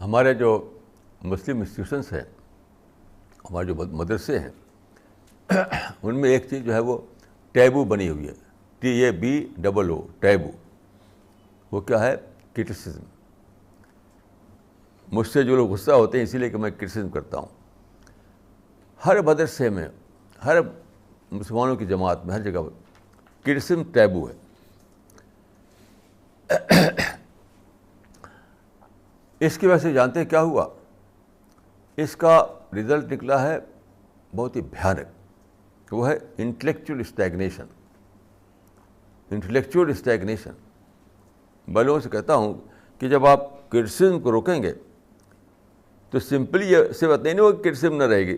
ہمارے جو مسلم انسٹیٹیوشنس ہیں, ہمارے جو مدرسے ہیں, ان میں ایک چیز جو ہے وہ ٹیبو بنی ہوئی ہے, TABOO, ٹیبو. وہ کیا ہے؟ کرٹیسزم. مجھ سے جو لوگ غصہ ہوتے ہیں اسی لیے کہ میں کرٹیسزم کرتا ہوں. ہر مدرسے میں, ہر مسلمانوں کی جماعت میں, ہر جگہ کرٹیسزم ٹیبو ہے. اس کی وجہ سے جانتے ہیں کیا ہوا؟ اس کا رزلٹ نکلا ہے بہت ہی بھیانک. وہ ہے انٹلیکچوئل اسٹیگنیشن. Intellectual stagnation. میں لوگوں سے کہتا ہوں کہ جب آپ کرٹیسزم کو روکیں گے تو سمپلی یہ صرف نہیں ہوگا کہ کرٹیسزم نہ رہے گی,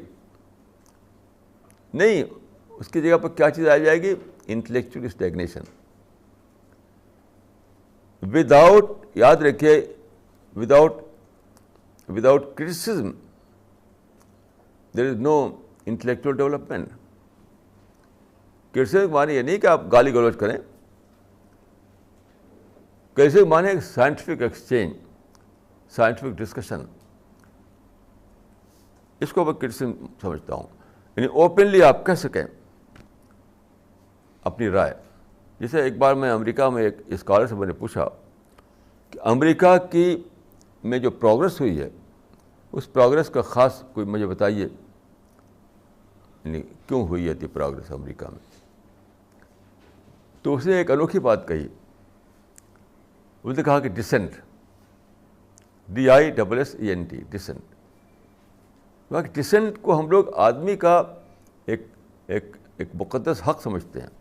نہیں, اس کی جگہ پر کیا چیز آ جائے گی؟ Intellectual stagnation. وداؤٹ, یاد رکھیے, without criticism there is no intellectual development. criticism معنی یہ نہیں کہ آپ گالی گلوچ کریں. criticism معنی ایک سائنٹیفک ایکسچینج, سائنٹیفک ڈسکشن. اس کو میں criticism سمجھتا ہوں. یعنی اوپنلی آپ کہہ سکیں اپنی رائے. جیسے ایک بار میں امریکہ میں ایک اسکالر سے میں نے پوچھا کہ امریکہ کی میں جو پروگرس ہوئی ہے اس پروگرس کا خاص کوئی مجھے بتائیے, یعنی کیوں ہوئی ہے تھی پروگرس امریکہ میں. تو اس نے ایک انوکھی بات کہی. اس نے کہا کہ ڈسنٹ, DISSENT, ڈسنٹ. ڈسنٹ کو ہم لوگ آدمی کا ایک مقدس حق سمجھتے ہیں.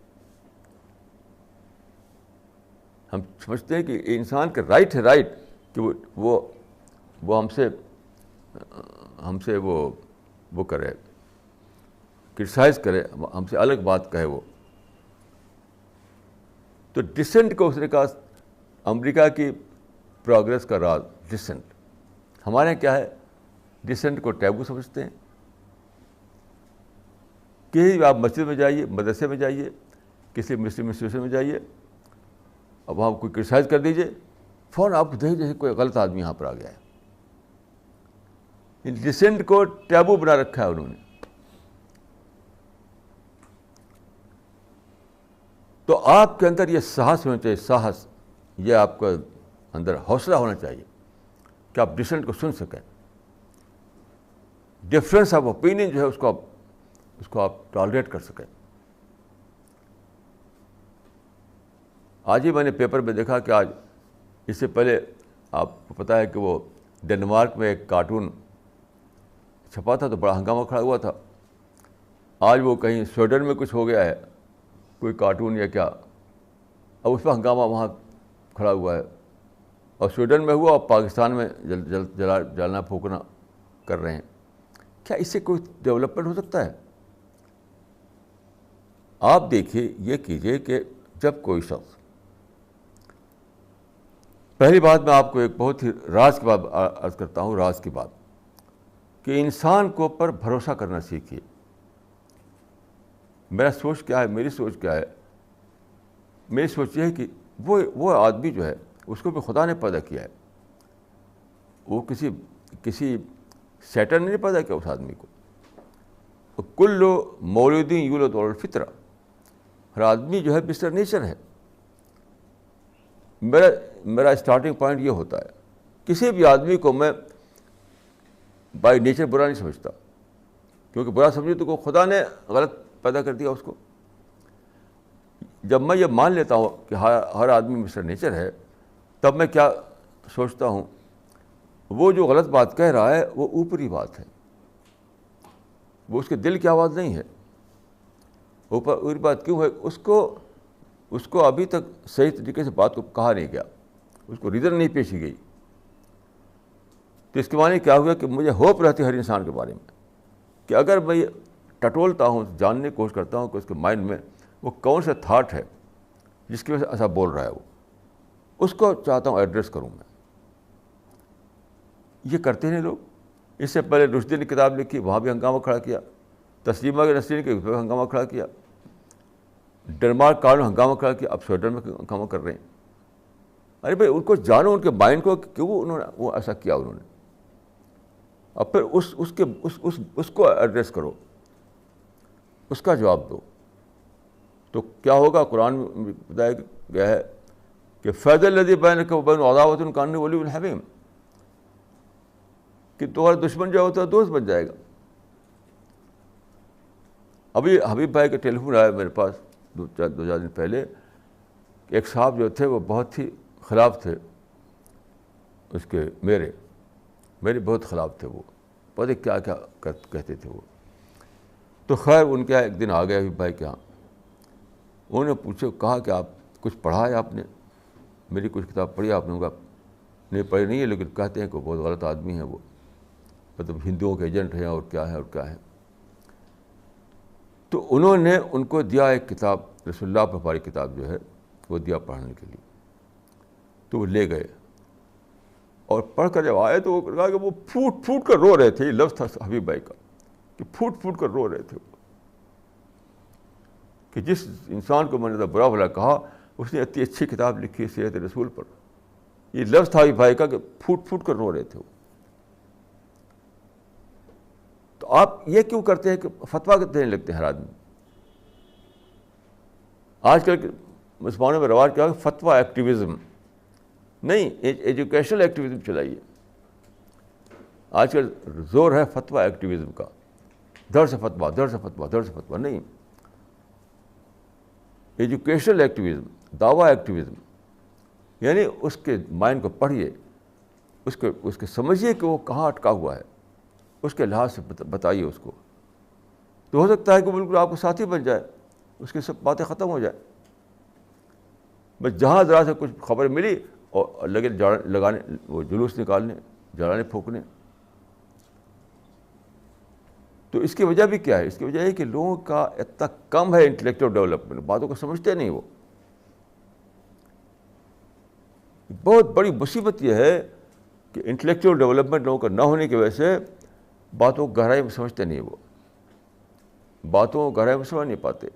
ہم سمجھتے ہیں کہ انسان کا رائٹ ہے, رائٹ کہ وہ ہم سے وہ کرے, کرٹیسائز کرے, ہم سے الگ بات کہے وہ. تو ڈسنٹ کو اس نے کہا امریکہ کی پروگرس کا راز ڈسنٹ. ہمارے یہاں کیا ہے؟ ڈسنٹ کو ٹیبو سمجھتے ہیں. کہیں آپ مسجد میں جائیے, مدرسے میں جائیے, کسی مسلم انسٹیٹیوشن میں جائیے, اب وہاں کوئی کرٹیسائز کر دیجیے, فوراً آپ کو دیکھیں جیسے کوئی غلط آدمی یہاں پر آ گیا ہے. ڈسنٹ کو ٹیبو بنا رکھا ہے انہوں نے. تو آپ کے اندر یہ ساہس ہونا چاہیے, ساہس, یہ آپ کا اندر حوصلہ ہونا چاہیے کہ آپ ڈسنٹ کو سن سکیں. ڈفرینس آف اوپینین جو ہے اس کو آپ ٹالریٹ کر سکیں. آج ہی میں نے پیپر میں دیکھا کہ آج, اس سے پہلے آپ کو پتہ ہے کہ وہ ڈنمارک میں ایک کارٹون چھپا تھا تو بڑا ہنگامہ کھڑا ہوا تھا. آج وہ کہیں سویڈن میں کچھ ہو گیا ہے, کوئی کارٹون یا کیا, اب اس پہ ہنگامہ وہاں کھڑا ہوا ہے. اور سویڈن میں ہوا اور پاکستان میں جلنا پھونکنا کر رہے ہیں. کیا اس سے کوئی ڈیولپمنٹ ہو سکتا ہے؟ آپ دیکھیے, یہ کیجیے کہ جب کوئی شخص, پہلی بات میں آپ کو ایک بہت ہی راز کی بات عرض کرتا ہوں, راز کی بات, کہ انسان کو پر بھروسہ کرنا سیکھیے. میرا سوچ کیا ہے, میری سوچ کیا ہے؟ میری سوچ یہ ہے کہ وہ آدمی جو ہے اس کو بھی خدا نے پیدا کیا ہے. وہ کسی سیٹر نے نہیں پیدا کیا اس آدمی کو. کل مولودین یولد علی الفطرہ, ہر آدمی جو ہے مسٹر نیچر ہے. میرا اسٹارٹنگ پوائنٹ یہ ہوتا ہے, کسی بھی آدمی کو میں بائی نیچر برا نہیں سمجھتا, کیونکہ برا سمجھے تو خدا نے غلط پیدا کر دیا اس کو. جب میں یہ مان لیتا ہوں کہ ہر آدمی مسٹر نیچر ہے, تب میں کیا سوچتا ہوں, وہ جو غلط بات کہہ رہا ہے وہ اوپری بات ہے, وہ اس کے دل کی آواز نہیں ہے. اوپری بات کیوں ہے؟ اس کو ابھی تک صحیح طریقے سے بات کو کہا نہیں گیا, اس کو ریزن نہیں پیشی گئی. تو اس کے معنی کیا ہوا کہ مجھے ہوپ رہتی ہے ہر انسان کے بارے میں کہ اگر میں ٹٹولتا ہوں, جاننے کی کوشش کرتا ہوں کہ اس کے مائنڈ میں وہ کون سا تھاٹ ہے جس کی وجہ سے ایسا بول رہا ہے, اس کو چاہتا ہوں ایڈریس کروں میں. یہ کرتے ہیں لوگ. اس سے پہلے رشدی نے کتاب لکھی, وہاں بھی ہنگامہ کھڑا کیا. تسلیمہ کے نسرین کے اس پہ ہنگامہ کھڑا کیا. ڈنمارک کارڈ ہنگامہ کھڑا کیا, اب سویڈن میں ہنگامہ کر رہے ہیں. ارے بھائی ان کو جانو, ان کے مائنڈ کو, کیوں انہوں نے وہ ایسا کیا. انہوں نے اور پھر اس کو ایڈریس کرو, اس کا جواب دو. تو کیا ہوگا؟ قرآن میں بتایا گیا ہے کہ فیض الذی بینک و بین عداوۃ کأنہ ولی حمیم, کہ تمہارا دشمن جو ہوتا ہے دوست بن جائے گا. ابھی حبیب بھائی کا ٹیلی فون آیا میرے پاس دو چار دن پہلے کہ ایک صاحب جو تھے وہ بہت ہی خلاف تھے اس کے, میرے بہت خلاف تھے. وہ پتہ کیا کیا کہتے تھے وہ. تو خیر ان کے یہاں ایک دن آ گیا حبیب بھائی کے یہاں. انہوں نے پوچھا, کہا کہ آپ کچھ پڑھا ہے آپ نے, میری کچھ کتاب پڑھی آپ نے؟ کہا نہیں پڑھی نہیں ہے, لیکن کہتے ہیں کہ بہت غلط آدمی ہے وہ, مطلب ہندوؤں کے ایجنٹ ہیں اور کیا ہے اور کیا ہے. تو انہوں نے ان کو دیا ایک کتاب, رسول اللہ پر ہماری کتاب جو ہے وہ دیا پڑھنے کے لیے. تو وہ لے گئے اور پڑھ کر جب آئے تو وہ کہا کہ وہ پھوٹ پھوٹ کر رو رہے تھے. یہ لفظ تھا حبیب بھائی کا کہ پھوٹ پھوٹ کر رو رہے تھے کہ جس انسان کو میں نے برا بھلا کہا اس نے اتنی اچھی کتاب لکھی سیرت رسول پر. یہ لفظ تھا حبیب بھائی کا کہ پھوٹ پھوٹ کر رو رہے تھے وہ. تو آپ یہ کیوں کرتے ہیں کہ فتویٰ دینے لگتے ہیں ہر آدمی؟ آج کل مسلمانوں میں رواج کیا ہے؟ فتویٰ ایکٹیویزم نہیں, ایجوکیشنل ایکٹیویزم چلائیے. آج کل زور ہے فتویٰ ایکٹیویزم کا, در سے فتویٰ, در سے فتویٰ, در سے فتویٰ نہیں. ایجوکیشنل ایکٹیویزم, دعویٰ ایکٹیویزم, یعنی اس کے مائنڈ کو پڑھیے, اس کے سمجھیے کہ وہ کہاں اٹکا ہوا ہے, اس کے لحاظ سے بتائیے اس کو. تو ہو سکتا ہے کہ بالکل آپ کو ساتھی بن جائے, اس کی سب باتیں ختم ہو جائے. بس جہاں ذرا سے کچھ خبر ملی اور لگے لگانے, وہ جلوس نکالنے, جلانے پھونکنے. تو اس کی وجہ بھی کیا ہے؟ اس کی وجہ ہے کہ لوگوں کا اتنا کم ہے انٹلیکچوئل ڈیولپمنٹ, باتوں کو سمجھتے نہیں. وہ بہت بڑی مصیبت یہ ہے کہ انٹلیکچوئل ڈیولپمنٹ لوگوں کا نہ ہونے کی وجہ سے باتوں کو گہرائی میں سمجھتے نہیں. وہ باتوں کو گہرائی میں سمجھ نہیں پاتے.